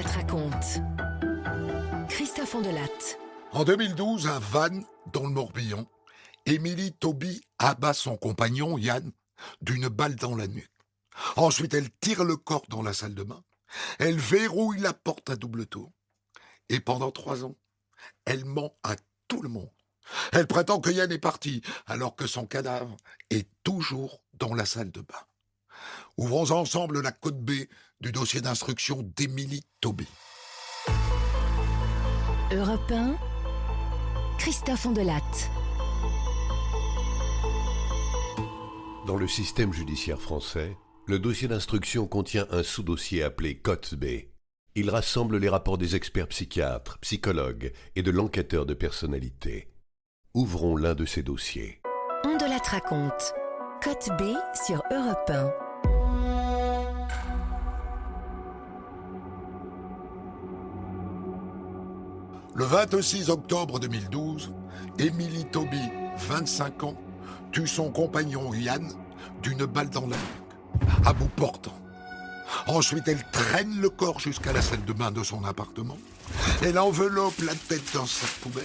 Delatte raconte. Christophe Ondelatte. En 2012, à Vannes, dans le Morbihan, Émilie Tauby abat son compagnon, Yann, d'une balle dans la nuque. Ensuite, elle tire le corps dans la salle de bain. Elle verrouille la porte à double tour. Et pendant 3 ans, elle ment à tout le monde. Elle prétend que Yann est parti, alors que son cadavre est toujours dans la salle de bain. Ouvrons ensemble la code B du dossier d'instruction d'Émilie Tauby. Europe 1, Christophe Ondelatte. Dans le système judiciaire français, le dossier d'instruction contient un sous-dossier appelé Cote B. Il rassemble les rapports des experts psychiatres, psychologues et de l'enquêteur de personnalité. Ouvrons l'un de ces dossiers. Ondelatte raconte. Cote B sur Europe 1. Le 26 octobre 2012, Émilie Tauby, 25 ans, tue son compagnon Yann d'une balle dans la nuque, à bout portant. Ensuite, elle traîne le corps jusqu'à la salle de bain de son appartement. Elle enveloppe la tête dans sa poubelle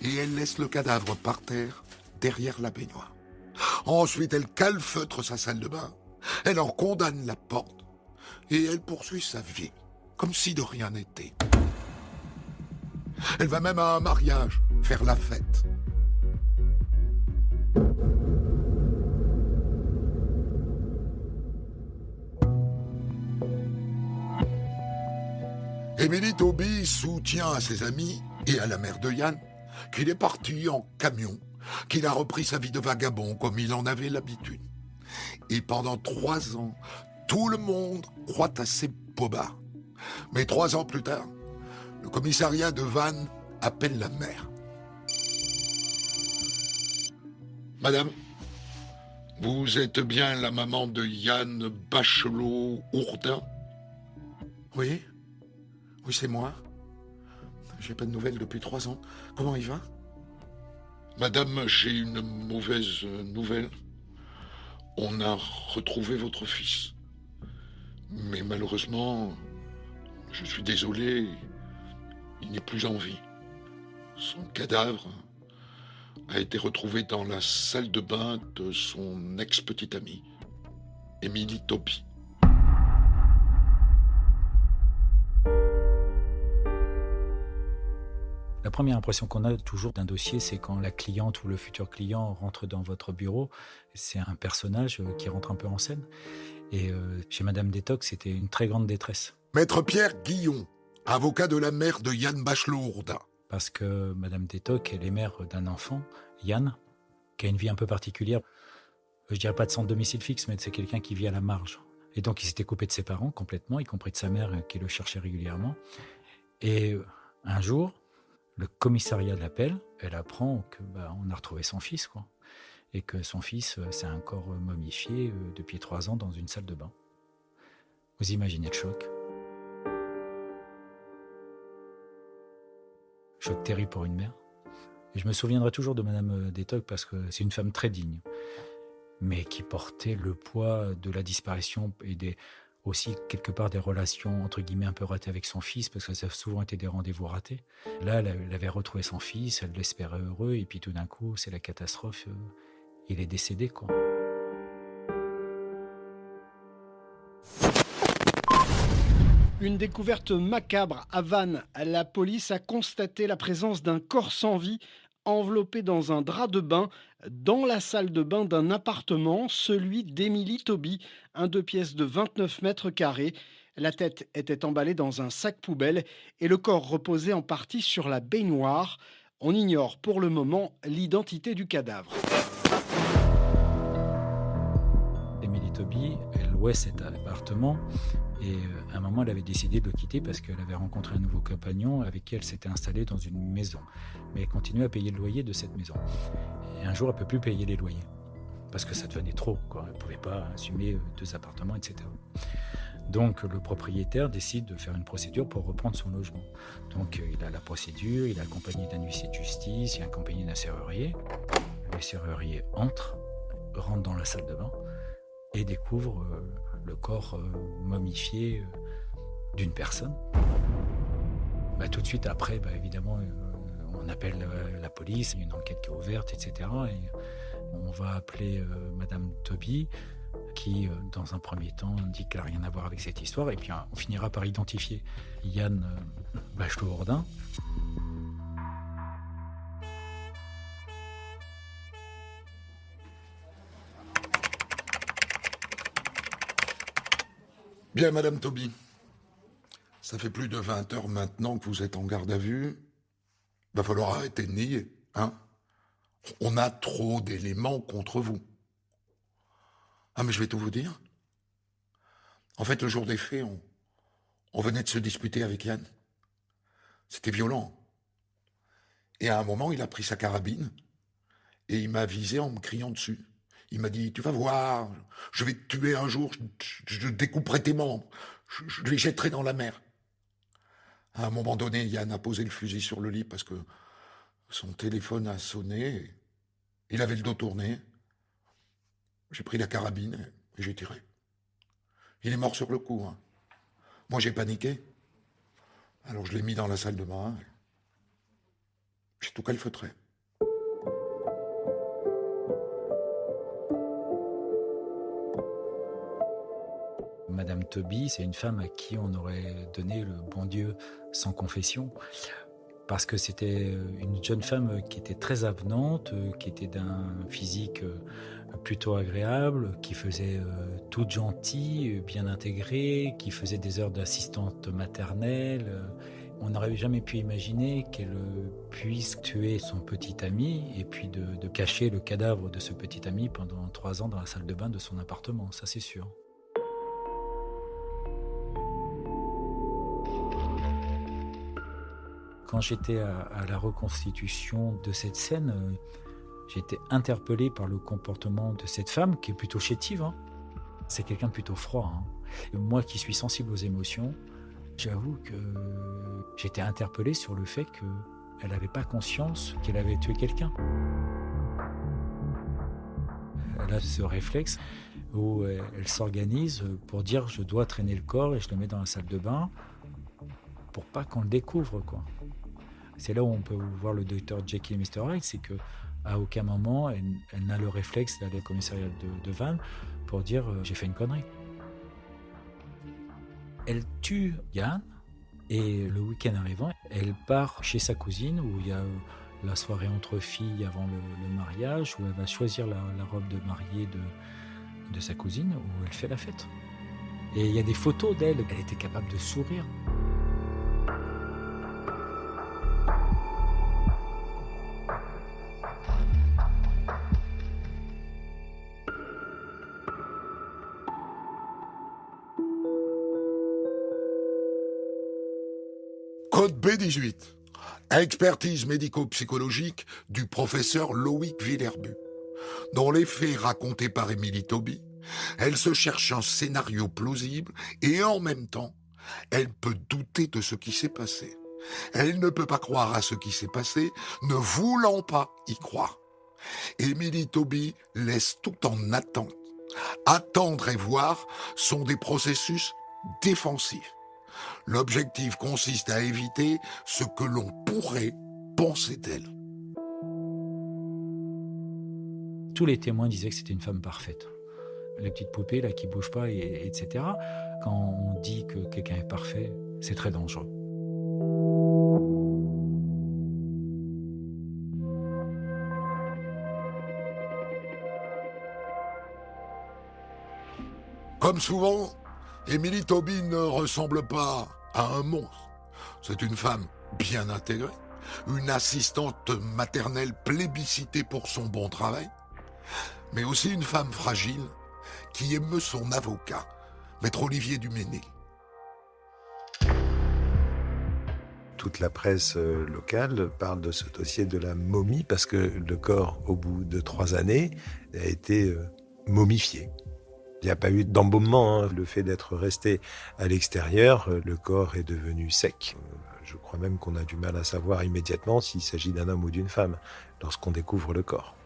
et elle laisse le cadavre par terre derrière la baignoire. Ensuite, elle calfeutre sa salle de bain. Elle en condamne la porte et elle poursuit sa vie comme si de rien n'était. Elle va même à un mariage faire la fête. Émilie Tauby soutient à ses amis et à la mère de Yann qu'il est parti en camion, qu'il a repris sa vie de vagabond comme il en avait l'habitude. Et pendant 3 ans, tout le monde croit à ses bobards. Mais 3 ans plus tard, le commissariat de Vannes appelle la mère. Madame, vous êtes bien la maman de Yann Bachelot-Ourdin? Oui, c'est moi. J'ai pas de nouvelles depuis 3 ans. Comment il va? Madame, j'ai une mauvaise nouvelle. On a retrouvé votre fils. Mais malheureusement, je suis désolé, il n'est plus en vie. Son cadavre a été retrouvé dans la salle de bain de son ex-petite amie, Émilie Tauby. La première impression qu'on a toujours d'un dossier, c'est quand la cliente ou le futur client rentre dans votre bureau. C'est un personnage qui rentre un peu en scène. Et chez Madame Détox, c'était une très grande détresse. Maître Pierre Guillon, avocat de la mère de Yann Bachelot-Ourdin. Parce que Madame Détox, elle est mère d'un enfant, Yann, qui a une vie un peu particulière. Je dirais pas de son domicile fixe, mais c'est quelqu'un qui vit à la marge. Et donc, il s'était coupé de ses parents complètement, y compris de sa mère qui le cherchait régulièrement. Et un jour, le commissariat l'appelle, elle apprend qu'on a retrouvé son fils, quoi. Et que son fils, c'est un corps momifié depuis 3 ans dans une salle de bain. Vous imaginez le choc. Choc terrible pour une mère. Et je me souviendrai toujours de Madame Détox parce que c'est une femme très digne, mais qui portait le poids de la disparition et aussi quelque part des relations entre guillemets un peu ratées avec son fils, parce que ça a souvent été des rendez-vous ratés. Là, elle avait retrouvé son fils, elle l'espérait heureux, et puis tout d'un coup, c'est la catastrophe. Il est décédé, quoi. Une découverte macabre à Vannes. La police a constaté la présence d'un corps sans vie enveloppé dans un drap de bain dans la salle de bain d'un appartement, celui d'Émilie Tauby, un 2 pièces de 29 mètres carrés. La tête était emballée dans un sac poubelle et le corps reposait en partie sur la baignoire. On ignore pour le moment l'identité du cadavre. Émilie Tauby, elle louait cet appartement et à un moment, elle avait décidé de le quitter parce qu'elle avait rencontré un nouveau compagnon avec qui elle s'était installée dans une maison. Mais elle continuait à payer le loyer de cette maison. Et un jour, elle ne peut plus payer les loyers parce que ça devenait trop, quoi. Elle ne pouvait pas assumer 2 appartements, etc. Donc, le propriétaire décide de faire une procédure pour reprendre son logement. Donc, il a la procédure, il est accompagné d'un huissier de justice, il est accompagné d'un serrurier. Le serrurier rentre dans la salle de bain et découvre le corps momifié d'une personne. Tout de suite après, évidemment, on appelle la police, il y a une enquête qui est ouverte, etc. Et on va appeler Madame Toby, qui, dans un premier temps, dit qu'elle n'a rien à voir avec cette histoire. Et puis, on finira par identifier Yann Bachelot-Jourdain. Bien, Madame Toby. Ça fait plus de 20 heures maintenant que vous êtes en garde à vue. Va falloir arrêter de nier, hein. On a trop d'éléments contre vous. Ah, mais je vais tout vous dire. En fait, le jour des faits, on venait de se disputer avec Yann. C'était violent. Et à un moment, il a pris sa carabine et il m'a visé en me criant dessus. Il m'a dit, tu vas voir, je vais te tuer un jour, je découperai tes membres, je les jetterai dans la mer. À un moment donné, Yann a posé le fusil sur le lit parce que son téléphone a sonné. Il avait le dos tourné. J'ai pris la carabine et j'ai tiré. Il est mort sur le coup, hein. Moi, j'ai paniqué. Alors, je l'ai mis dans la salle de bain. J'ai tout calfeutré. Madame Toby, c'est une femme à qui on aurait donné le bon Dieu sans confession, parce que c'était une jeune femme qui était très avenante, qui était d'un physique plutôt agréable, qui faisait toute gentille, bien intégrée, qui faisait des heures d'assistante maternelle. On n'aurait jamais pu imaginer qu'elle puisse tuer son petit ami et puis de cacher le cadavre de ce petit ami pendant 3 ans dans la salle de bain de son appartement, ça c'est sûr. Quand j'étais à la reconstitution de cette scène, j'ai été interpellé par le comportement de cette femme qui est plutôt chétive, hein. C'est quelqu'un de plutôt froid, hein. Et moi qui suis sensible aux émotions, j'avoue que j'étais interpellé sur le fait qu'elle n'avait pas conscience qu'elle avait tué quelqu'un. Elle a ce réflexe où elle s'organise pour dire je dois traîner le corps et je le mets dans la salle de bain pour pas qu'on le découvre, quoi. C'est là où on peut voir le docteur Jekyll et Mr. Hyde, c'est qu'à aucun moment elle n'a le réflexe d'aller au commissariat de Vannes pour dire j'ai fait une connerie. Elle tue Yann et le week-end arrivant, elle part chez sa cousine où il y a la soirée entre filles avant le mariage, où elle va choisir la robe de mariée de sa cousine, où elle fait la fête. Et il y a des photos d'elle, elle était capable de sourire. Code B18. Expertise médico-psychologique du professeur Loïc Villerbu. Dans les faits racontés par Émilie Toby, elle se cherche un scénario plausible et en même temps, elle peut douter de ce qui s'est passé. Elle ne peut pas croire à ce qui s'est passé, ne voulant pas y croire. Émilie Toby laisse tout en attente. Attendre et voir sont des processus défensifs. L'objectif consiste à éviter ce que l'on pourrait penser d'elle. Tous les témoins disaient que c'était une femme parfaite. La petite poupée là qui bouge pas, etc. Quand on dit que quelqu'un est parfait, c'est très dangereux. Comme souvent, Émilie Toby ne ressemble pas à un monstre. C'est une femme bien intégrée, une assistante maternelle plébiscitée pour son bon travail, mais aussi une femme fragile qui émeut son avocat, Maître Olivier Duménil. Toute la presse locale parle de ce dossier de la momie parce que le corps, au bout de 3 années, a été momifié. Il n'y a pas eu d'embaumement, hein. Le fait d'être resté à l'extérieur, le corps est devenu sec. Je crois même qu'on a du mal à savoir immédiatement s'il s'agit d'un homme ou d'une femme lorsqu'on découvre le corps.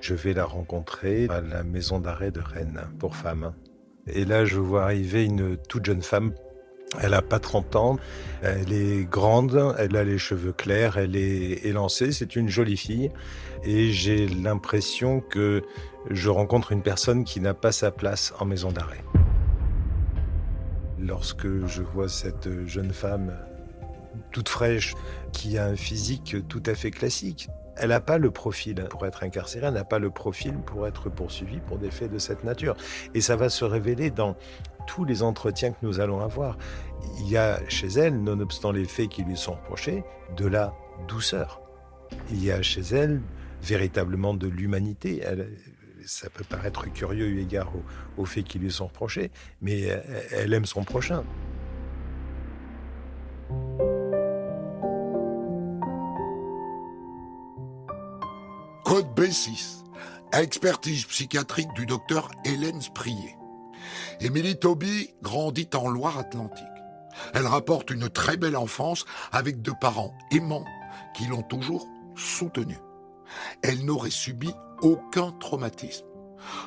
Je vais la rencontrer à la maison d'arrêt de Rennes pour femmes. Et là, je vois arriver une toute jeune femme. Elle n'a pas 30 ans, elle est grande, elle a les cheveux clairs, elle est élancée, c'est une jolie fille. Et j'ai l'impression que je rencontre une personne qui n'a pas sa place en maison d'arrêt. Lorsque je vois cette jeune femme toute fraîche, qui a un physique tout à fait classique, elle n'a pas le profil pour être incarcérée, elle n'a pas le profil pour être poursuivie pour des faits de cette nature. Et ça va se révéler dans tous les entretiens que nous allons avoir. Il y a chez elle, nonobstant les faits qui lui sont reprochés, de la douceur. Il y a chez elle véritablement de l'humanité. Ça peut paraître curieux eu égard aux faits qui lui sont reprochés, mais elle aime son prochain. Code B6, expertise psychiatrique du docteur Hélène Sprier. Émilie Tauby grandit en Loire-Atlantique. Elle rapporte une très belle enfance avec deux parents aimants qui l'ont toujours soutenue. Elle n'aurait subi aucun traumatisme.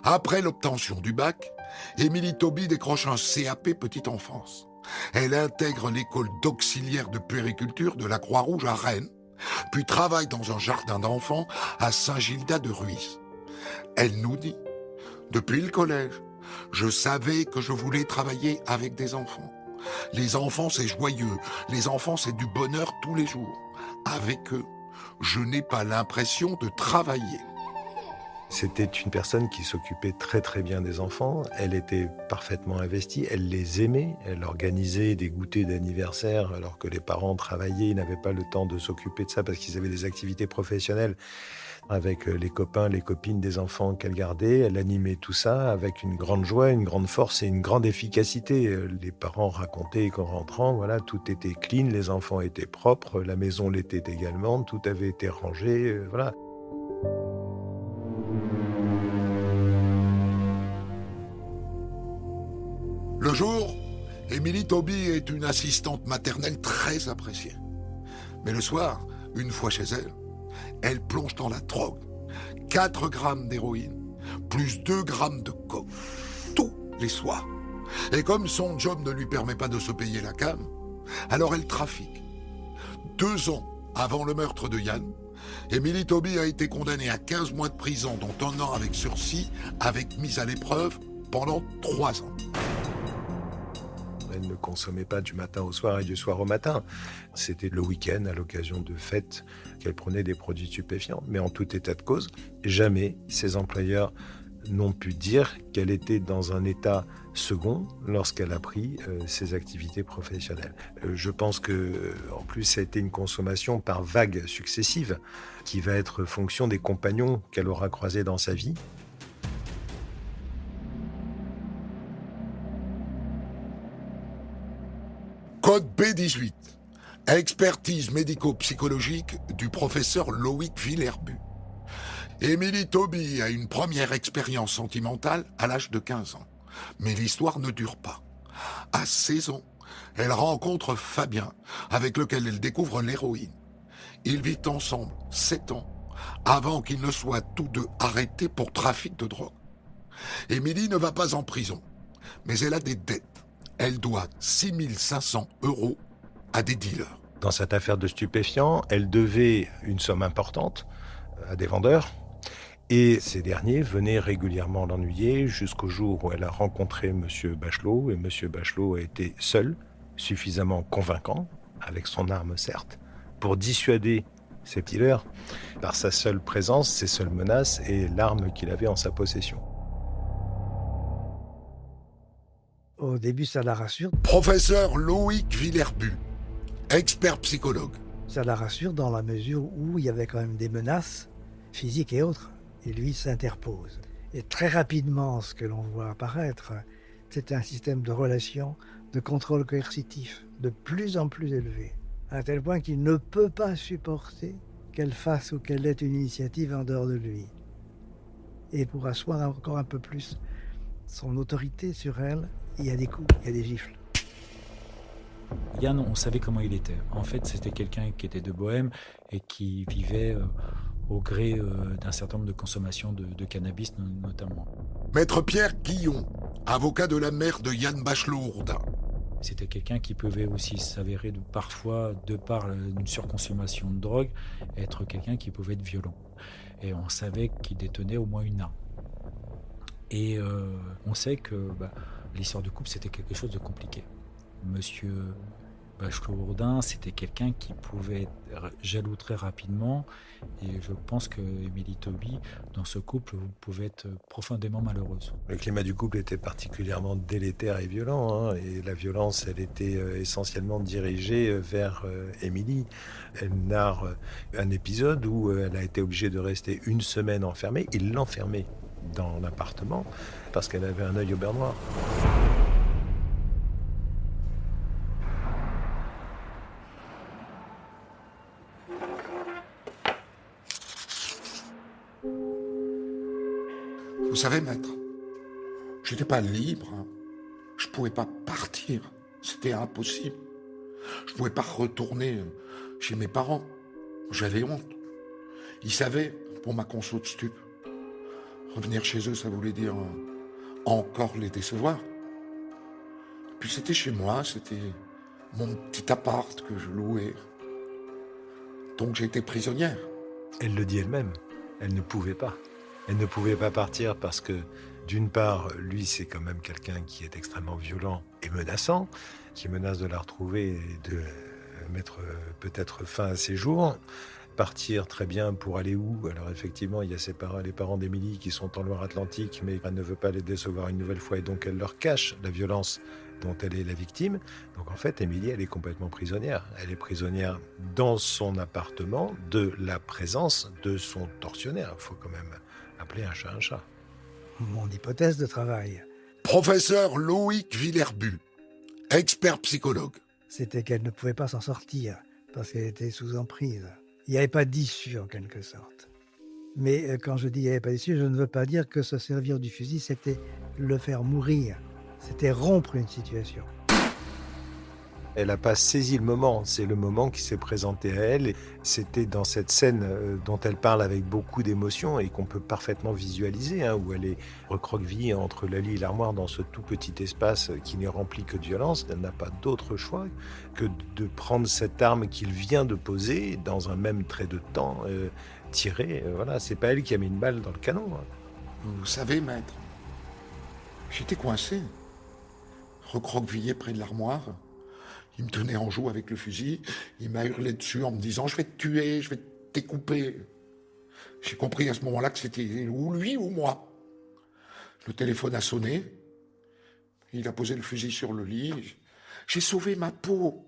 Après l'obtention du bac, Émilie Tauby décroche un CAP petite enfance. Elle intègre l'école d'auxiliaire de puériculture de la Croix-Rouge à Rennes, puis travaille dans un jardin d'enfants à Saint-Gildas-de-Ruys. Elle nous dit « Depuis le collège, je savais que je voulais travailler avec des enfants. Les enfants, c'est joyeux. Les enfants, c'est du bonheur tous les jours. Avec eux, je n'ai pas l'impression de travailler. » C'était une personne qui s'occupait très très bien des enfants. Elle était parfaitement investie, elle les aimait. Elle organisait des goûters d'anniversaire alors que les parents travaillaient. Ils n'avaient pas le temps de s'occuper de ça parce qu'ils avaient des activités professionnelles avec les copains, les copines des enfants qu'elle gardait. Elle animait tout ça avec une grande joie, une grande force et une grande efficacité. Les parents racontaient qu'en rentrant, voilà, tout était clean, les enfants étaient propres, la maison l'était également, tout avait été rangé, voilà. Le jour, Émilie Tauby est une assistante maternelle très appréciée. Mais le soir, une fois chez elle, elle plonge dans la drogue. 4 grammes d'héroïne, plus 2 grammes de coke, tous les soirs. Et comme son job ne lui permet pas de se payer la cam, alors elle trafique. 2 ans avant le meurtre de Yann, Émilie Tauby a été condamnée à 15 mois de prison, dont 1 an avec sursis, avec mise à l'épreuve pendant 3 ans. Elle ne consommait pas du matin au soir et du soir au matin. C'était le week-end, à l'occasion de fêtes, qu'elle prenait des produits stupéfiants. Mais en tout état de cause, jamais ses employeurs n'ont pu dire qu'elle était dans un état second lorsqu'elle a pris ses activités professionnelles. Je pense que, en plus, ça a été une consommation par vagues successives qui va être fonction des compagnons qu'elle aura croisés dans sa vie. Code B18, expertise médico-psychologique du professeur Loïc Villerbu. Émilie Tauby a une première expérience sentimentale à l'âge de 15 ans. Mais l'histoire ne dure pas. À 16 ans, elle rencontre Fabien, avec lequel elle découvre l'héroïne. Ils vivent ensemble 7 ans, avant qu'ils ne soient tous deux arrêtés pour trafic de drogue. Émilie ne va pas en prison, mais elle a des dettes. Elle doit 6 500 € à des dealers. Dans cette affaire de stupéfiants, elle devait une somme importante à des vendeurs. Et ces derniers venaient régulièrement l'ennuyer jusqu'au jour où elle a rencontré M. Bachelot. Et M. Bachelot a été seul, suffisamment convaincant, avec son arme certes, pour dissuader ces dealers par sa seule présence, ses seules menaces et l'arme qu'il avait en sa possession. Au début, ça la rassure. Professeur Loïc Villerbu, expert psychologue. Ça la rassure dans la mesure où il y avait quand même des menaces physiques et autres. Et lui s'interpose. Et très rapidement, ce que l'on voit apparaître, c'est un système de relations, de contrôle coercitif, de plus en plus élevé, à tel point qu'il ne peut pas supporter qu'elle fasse ou qu'elle ait une initiative en dehors de lui. Et pour asseoir encore un peu plus son autorité sur elle, il y a des coups, il y a des gifles. Yann, on savait comment il était. En fait, c'était quelqu'un qui était de bohème et qui vivait au gré d'un certain nombre de consommations de cannabis notamment. Maître Pierre Guillon, avocat de la mère de Yann Bachelot-Hourdin. C'était quelqu'un qui pouvait aussi s'avérer parfois, de par une surconsommation de drogue, être quelqu'un qui pouvait être violent. Et on savait qu'il détenait au moins une arme. Et on sait que l'histoire du couple, c'était quelque chose de compliqué. Monsieur Bachelot-Hourdin, c'était quelqu'un qui pouvait être jaloux très rapidement. Et je pense que Émilie Tauby, dans ce couple, vous pouvez être profondément malheureuse. Le climat du couple était particulièrement délétère et violent, hein, et la violence, elle était essentiellement dirigée vers Émilie. Elle narre un épisode où elle a été obligée de rester une semaine enfermée. Il l'enfermait dans l'appartement parce qu'elle avait un œil au beurre noir. Vous savez, maître, j'étais pas libre. Je pouvais pas partir. C'était impossible. Je pouvais pas retourner chez mes parents. J'avais honte. Ils savaient, pour ma conso de stup. Revenir chez eux, ça voulait dire encore les décevoir. Puis c'était chez moi, c'était mon petit appart que je louais. Donc j'étais prisonnière. Elle le dit elle-même, elle ne pouvait pas. Elle ne pouvait pas partir parce que, d'une part, lui, c'est quand même quelqu'un qui est extrêmement violent et menaçant, qui menace de la retrouver et de mettre peut-être fin à ses jours. Partir très bien pour aller où? Alors effectivement, il y a les parents d'Émilie qui sont en Loire-Atlantique, mais elle ne veut pas les décevoir une nouvelle fois et donc elle leur cache la violence dont elle est la victime. Donc en fait, Émilie, elle est complètement prisonnière. Elle est prisonnière dans son appartement de la présence de son tortionnaire. Il faut quand même appeler un chat un chat. Mon hypothèse de travail, Professeur Loïc Villerbu, expert psychologue. c'était qu'elle ne pouvait pas s'en sortir parce qu'elle était sous emprise. Il n'y avait pas d'issue en quelque sorte. Mais quand je dis il n'y avait pas d'issue, je ne veux pas dire que se servir du fusil, c'était le faire mourir. C'était rompre une situation. Elle n'a pas saisi le moment, c'est le moment qui s'est présenté à elle. Et c'était dans cette scène dont elle parle avec beaucoup d'émotion et qu'on peut parfaitement visualiser, hein, où elle est recroquevillée entre la lit et l'armoire dans ce tout petit espace qui n'est rempli que de violence. Elle n'a pas d'autre choix que de prendre cette arme qu'il vient de poser dans un même trait de temps, tirer. Voilà, c'est pas elle qui a mis une balle dans le canon. Hein. Vous savez, maître, j'étais coincé, recroquevillé près de l'armoire. Il me tenait en joue avec le fusil. Il m'a hurlé dessus en me disant « Je vais te tuer, je vais te découper ». J'ai compris à ce moment-là que c'était ou lui ou moi. Le téléphone a sonné. Il a posé le fusil sur le lit. J'ai sauvé ma peau.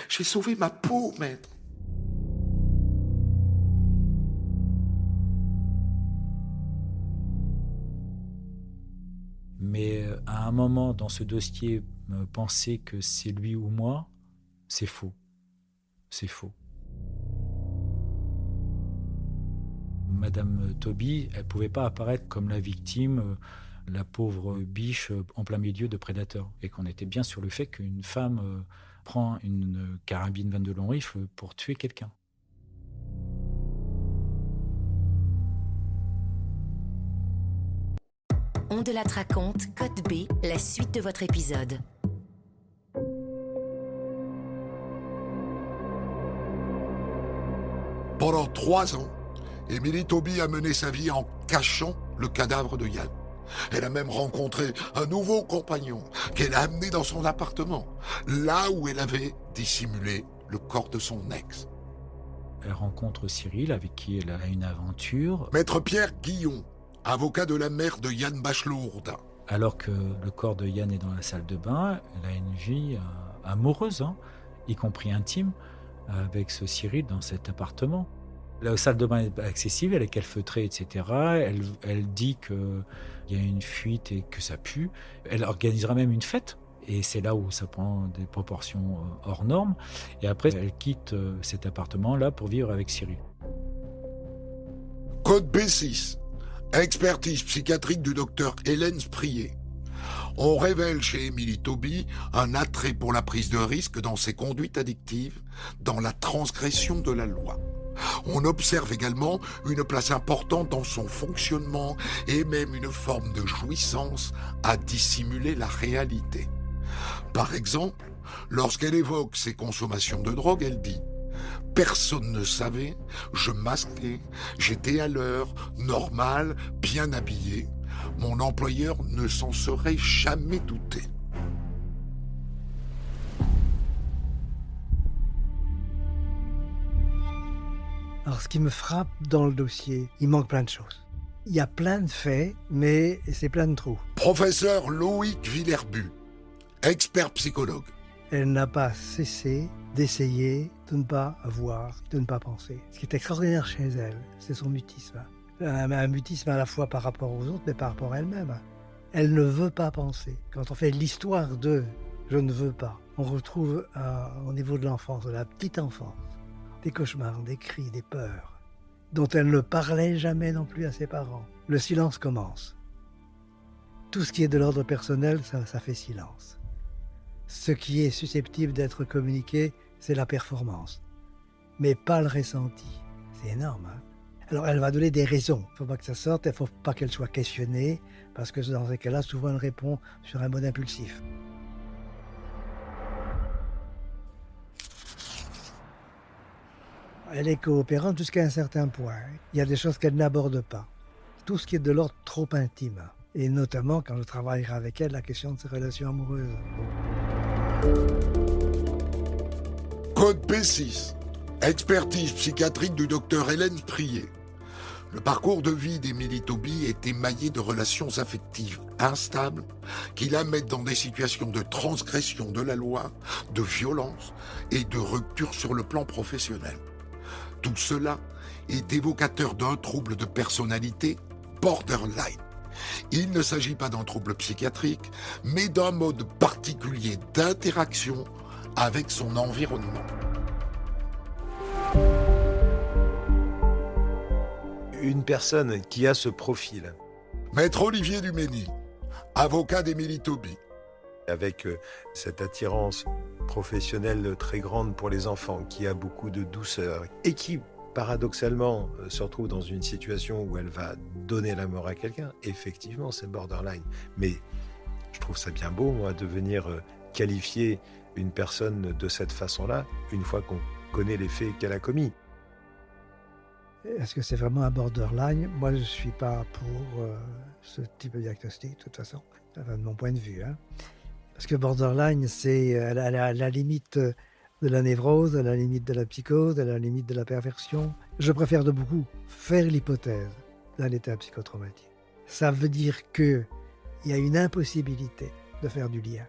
J'ai sauvé ma peau, maître. Mais à un moment dans ce dossier, penser que c'est lui ou moi, c'est faux. C'est faux. Madame Tauby, elle ne pouvait pas apparaître comme la victime, la pauvre biche en plein milieu de prédateurs. Et qu'on était bien sur le fait qu'une femme prend une carabine 22 long rifle pour tuer quelqu'un. On de la raconte, Code B, la suite de votre épisode. Pendant 3 ans, Émilie Tauby a mené sa vie en cachant le cadavre de Yann. Elle a même rencontré un nouveau compagnon qu'elle a amené dans son appartement, là où elle avait dissimulé le corps de son ex. Elle rencontre Cyril, avec qui elle a une aventure. Maître Pierre Guillon, avocat de la mère de Yann Bachelot-Hourdin. Alors que le corps de Yann est dans la salle de bain, elle a une vie amoureuse, y compris intime, avec ce Cyril dans cet appartement. La salle de bain est accessible, elle est calfeutrée, etc. Elle dit qu'il y a une fuite et que ça pue. Elle organisera même une fête. Et c'est là où ça prend des proportions hors normes. Et après, elle quitte cet appartement-là pour vivre avec Cyril. Code B6. Expertise psychiatrique du docteur Hélène Sprier. On révèle chez Émilie Tauby un attrait pour la prise de risque dans ses conduites addictives, dans la transgression de la loi. On observe également une place importante dans son fonctionnement et même une forme de jouissance à dissimuler la réalité. Par exemple, lorsqu'elle évoque ses consommations de drogue, elle dit « Personne ne savait, je masquais, j'étais à l'heure, normal, bien habillé. Mon employeur ne s'en serait jamais douté. » Alors, ce qui me frappe dans le dossier, il manque plein de choses. Il y a plein de faits, mais c'est plein de trous. Professeur Loïc Villerbu, expert psychologue. Elle n'a pas cessé d'essayer de ne pas voir, de ne pas penser. Ce qui est extraordinaire chez elle, c'est son mutisme. Un mutisme à la fois par rapport aux autres, mais par rapport à elle-même. Elle ne veut pas penser. Quand on fait l'histoire de « je ne veux pas », on retrouve au niveau de l'enfance, de la petite enfance, des cauchemars, des cris, des peurs, dont elle ne parlait jamais non plus à ses parents. Le silence commence. Tout ce qui est de l'ordre personnel, ça fait silence. Ce qui est susceptible d'être communiqué, c'est la performance, mais pas le ressenti. C'est énorme, hein? Alors elle va donner des raisons. Il ne faut pas que ça sorte, il ne faut pas qu'elle soit questionnée, parce que dans ces cas-là, souvent elle répond sur un mode impulsif. Elle est coopérante jusqu'à un certain point. Il y a des choses qu'elle n'aborde pas. Tout ce qui est de l'ordre trop intime. Et notamment, quand je travaillerai avec elle, la question de ses relations amoureuses. Code P6, expertise psychiatrique du docteur Hélène Prier. Le parcours de vie d'Émilie Tauby est émaillé de relations affectives instables qui la mettent dans des situations de transgression de la loi, de violence et de rupture sur le plan professionnel. Tout cela est évocateur d'un trouble de personnalité borderline. Il ne s'agit pas d'un trouble psychiatrique, mais d'un mode particulier d'interaction avec son environnement. Une personne qui a ce profil, Maître Olivier Dumény, avocat d'Émilie Tauby. avec cette attirance professionnelle très grande pour les enfants, qui a beaucoup de douceur et qui, paradoxalement, se retrouve dans une situation où elle va donner la mort à quelqu'un, effectivement, c'est borderline. Mais je trouve ça bien beau, moi, de venir qualifier une personne de cette façon-là, une fois qu'on connaît les faits qu'elle a commis. Est-ce que c'est vraiment un borderline? Moi, je ne suis pas pour ce type de diagnostic, de toute façon, enfin, de mon point de vue, hein. Parce que borderline, c'est à la limite de la névrose, à la limite de la psychose, à la limite de la perversion. Je préfère de beaucoup faire l'hypothèse d'un état psychotraumatique. Ça veut dire qu'il y a une impossibilité de faire du lien.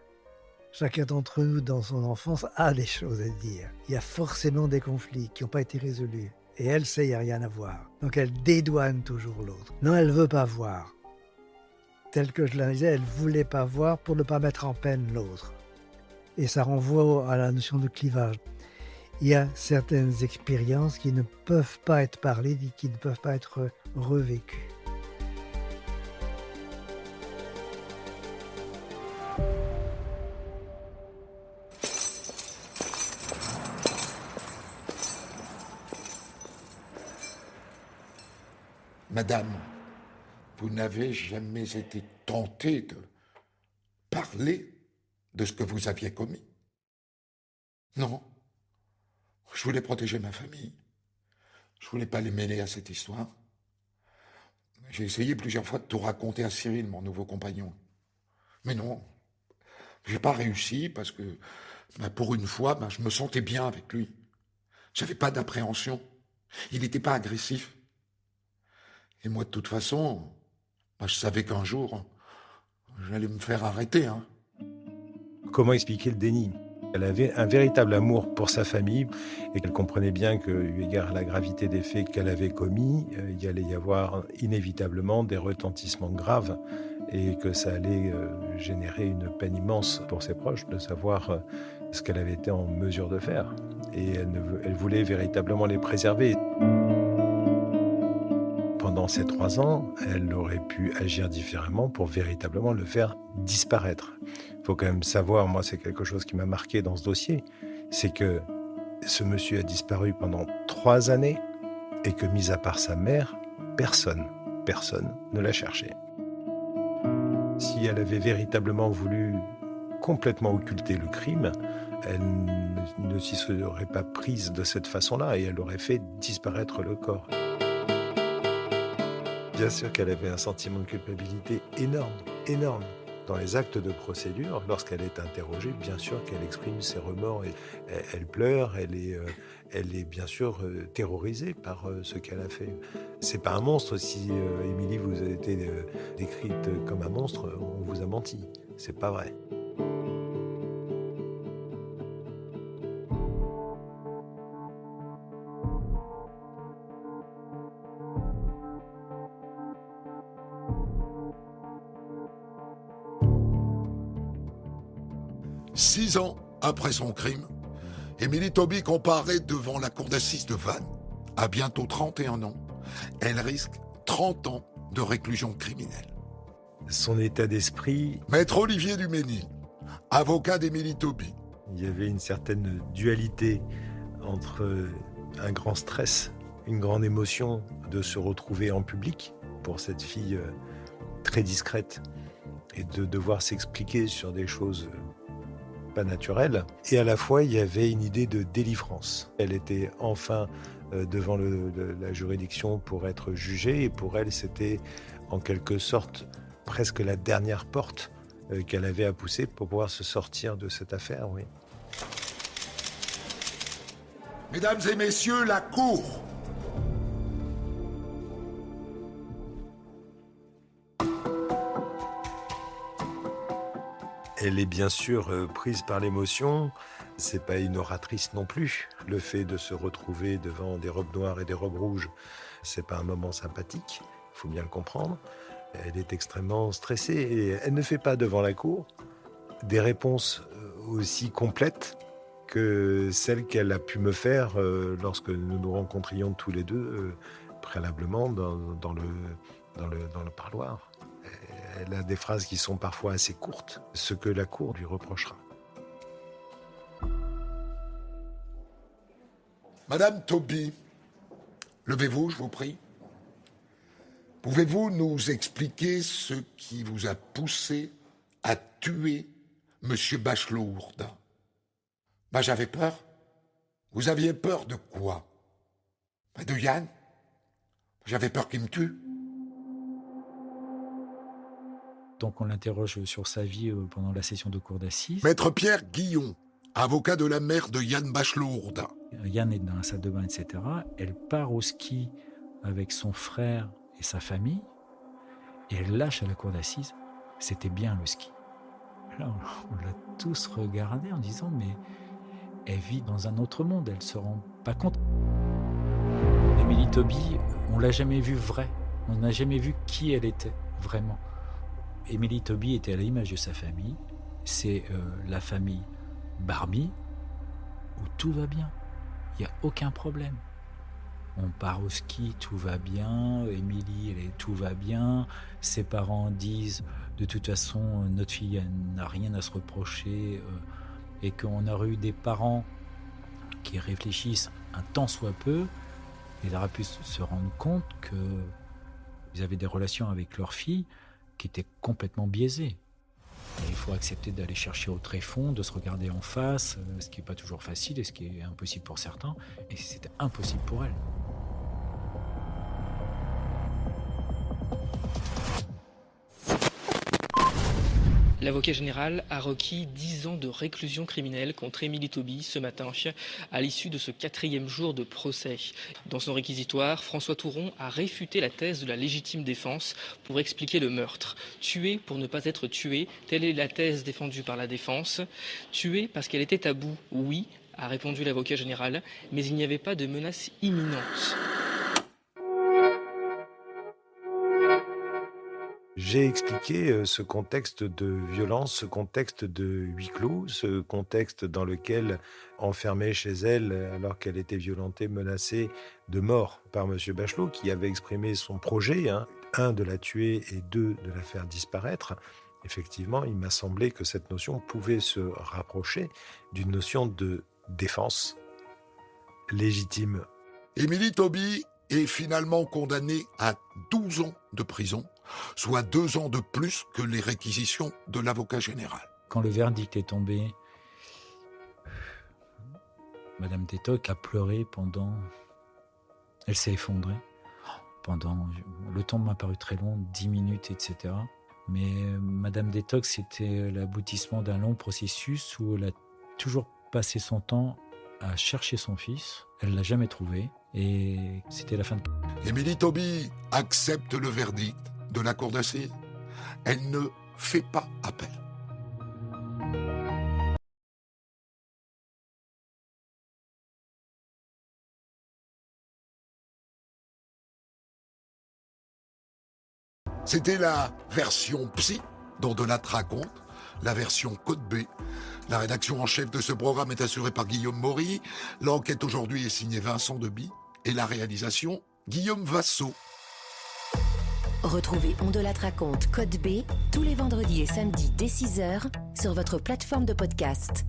Chacun d'entre nous, dans son enfance, a des choses à dire. Il y a forcément des conflits qui n'ont pas été résolus. Et elle sait, il n'y a rien à voir. Donc elle dédouane toujours l'autre. Non, elle ne veut pas voir. Tel que je la disais, elle ne voulait pas voir pour ne pas mettre en peine l'autre. Et ça renvoie à la notion de clivage. Il y a certaines expériences qui ne peuvent pas être parlées, qui ne peuvent pas être revécues. Madame, vous n'avez jamais été tentée de parler de ce que vous aviez commis? Non. Je voulais protéger ma famille. Je voulais pas les mêler à cette histoire. J'ai essayé plusieurs fois de tout raconter à Cyril, mon nouveau compagnon. Mais non, j'ai pas réussi parce que, pour une fois, je me sentais bien avec lui. J'avais pas d'appréhension. Il n'était pas agressif. Et moi, de toute façon, je savais qu'un jour, j'allais me faire arrêter, hein. Comment expliquer le déni? Elle avait un véritable amour pour sa famille et qu'elle comprenait bien que, eu égard à la gravité des faits qu'elle avait commis, il y allait y avoir inévitablement des retentissements graves et que ça allait générer une peine immense pour ses proches de savoir ce qu'elle avait été en mesure de faire. Et elle voulait véritablement les préserver. Pendant ces 3 ans, elle aurait pu agir différemment pour véritablement le faire disparaître. Il faut quand même savoir, moi c'est quelque chose qui m'a marqué dans ce dossier, c'est que ce monsieur a disparu pendant 3 années et que, mis à part sa mère, personne ne l'a cherché. Si elle avait véritablement voulu complètement occulter le crime, elle ne s'y serait pas prise de cette façon-là et elle aurait fait disparaître le corps. Bien sûr qu'elle avait un sentiment de culpabilité énorme. Dans les actes de procédure, lorsqu'elle est interrogée, bien sûr qu'elle exprime ses remords et elle pleure, elle est bien sûr terrorisée par ce qu'elle a fait. C'est pas un monstre. Si Émilie vous a été décrite comme un monstre, on vous a menti. C'est pas vrai. Six ans après son crime, Émilie Tauby comparaît devant la cour d'assises de Vannes. À bientôt 31 ans, elle risque 30 ans de réclusion criminelle. Son état d'esprit... Maître Olivier Duménil, avocat d'Émilie Tauby. Il y avait une certaine dualité entre un grand stress, une grande émotion de se retrouver en public pour cette fille très discrète et de devoir s'expliquer sur des choses pas naturelles. Et à la fois, il y avait une idée de délivrance. Elle était enfin devant la juridiction pour être jugée et pour elle, c'était en quelque sorte presque la dernière porte qu'elle avait à pousser pour pouvoir se sortir de cette affaire, oui. Mesdames et messieurs, la cour. Elle est bien sûr prise par l'émotion. C'est pas une oratrice non plus. Le fait de se retrouver devant des robes noires et des robes rouges, c'est pas un moment sympathique. Il faut bien le comprendre. Elle est extrêmement stressée et elle ne fait pas devant la cour des réponses aussi complètes que celles qu'elle a pu me faire lorsque nous nous rencontrions tous les deux préalablement dans le parloir. Elle a des phrases qui sont parfois assez courtes, ce que la cour lui reprochera. Madame Tauby, levez-vous, je vous prie. Pouvez-vous nous expliquer ce qui vous a poussé à tuer Monsieur Bachelot-Hourdin? J'avais peur. Vous aviez peur de quoi? De Yann? J'avais peur qu'il me tue. Donc on l'interroge sur sa vie pendant la session de cour d'assises. Maître Pierre Guillon, avocat de la mère de Yann Bachelot-Hourdin. Yann est dans la salle de bain, etc. Elle part au ski avec son frère et sa famille, et elle lâche à la cour d'assises. C'était bien le ski. Là, on l'a tous regardé en disant, mais elle vit dans un autre monde, elle ne se rend pas compte. Émilie Tauby, on ne l'a jamais vue vraie. On n'a jamais vu qui elle était, vraiment. Émilie Tauby était à l'image de sa famille. C'est la famille Barbie, où tout va bien. Il n'y a aucun problème. On part au ski, tout va bien. Émilie, tout va bien. Ses parents disent, de toute façon, notre fille n'a rien à se reprocher. Et qu'on a eu des parents qui réfléchissent un tant soit peu, ils auraient pu se rendre compte qu'ils avaient des relations avec leur fille qui étaient complètement biaisées. Et il faut accepter d'aller chercher au tréfonds, de se regarder en face, ce qui n'est pas toujours facile et ce qui est impossible pour certains. Et c'était impossible pour elle. L'avocat général a requis 10 ans de réclusion criminelle contre Émilie Tauby ce matin, à l'issue de ce 4e jour de procès. Dans son réquisitoire, François Touron a réfuté la thèse de la légitime défense pour expliquer le meurtre. Tuer pour ne pas être tué, telle est la thèse défendue par la défense. Tuer parce qu'elle était à bout, oui, a répondu l'avocat général, mais il n'y avait pas de menace imminente. J'ai expliqué ce contexte de violence, ce contexte de huis clos, ce contexte dans lequel, enfermée chez elle, alors qu'elle était violentée, menacée de mort par M. Bachelot, qui avait exprimé son projet, de la tuer et 2, de la faire disparaître. Effectivement, il m'a semblé que cette notion pouvait se rapprocher d'une notion de défense légitime. Émilie Tauby est finalement condamné à 12 ans de prison, soit 2 ans de plus que les réquisitions de l'avocat général. Quand le verdict est tombé, Madame Détoc a pleuré pendant... Elle s'est effondrée. Pendant... Le temps m'a paru très long, 10 minutes, etc. Mais Madame Détoc, c'était l'aboutissement d'un long processus où elle a toujours passé son temps à chercher son fils. Elle ne l'a jamais trouvé et c'était la fin de... Émilie Tauby accepte le verdict de la cour d'assises. Elle ne fait pas appel. C'était la version psy dont Delattre raconte, la version Code B. La rédaction en chef de ce programme est assurée par Guillaume Maury. L'enquête aujourd'hui est signée Vincent Deby et la réalisation Guillaume Vassot. Retrouvez On Delattre raconte Code B tous les vendredis et samedis dès 6h sur votre plateforme de podcast.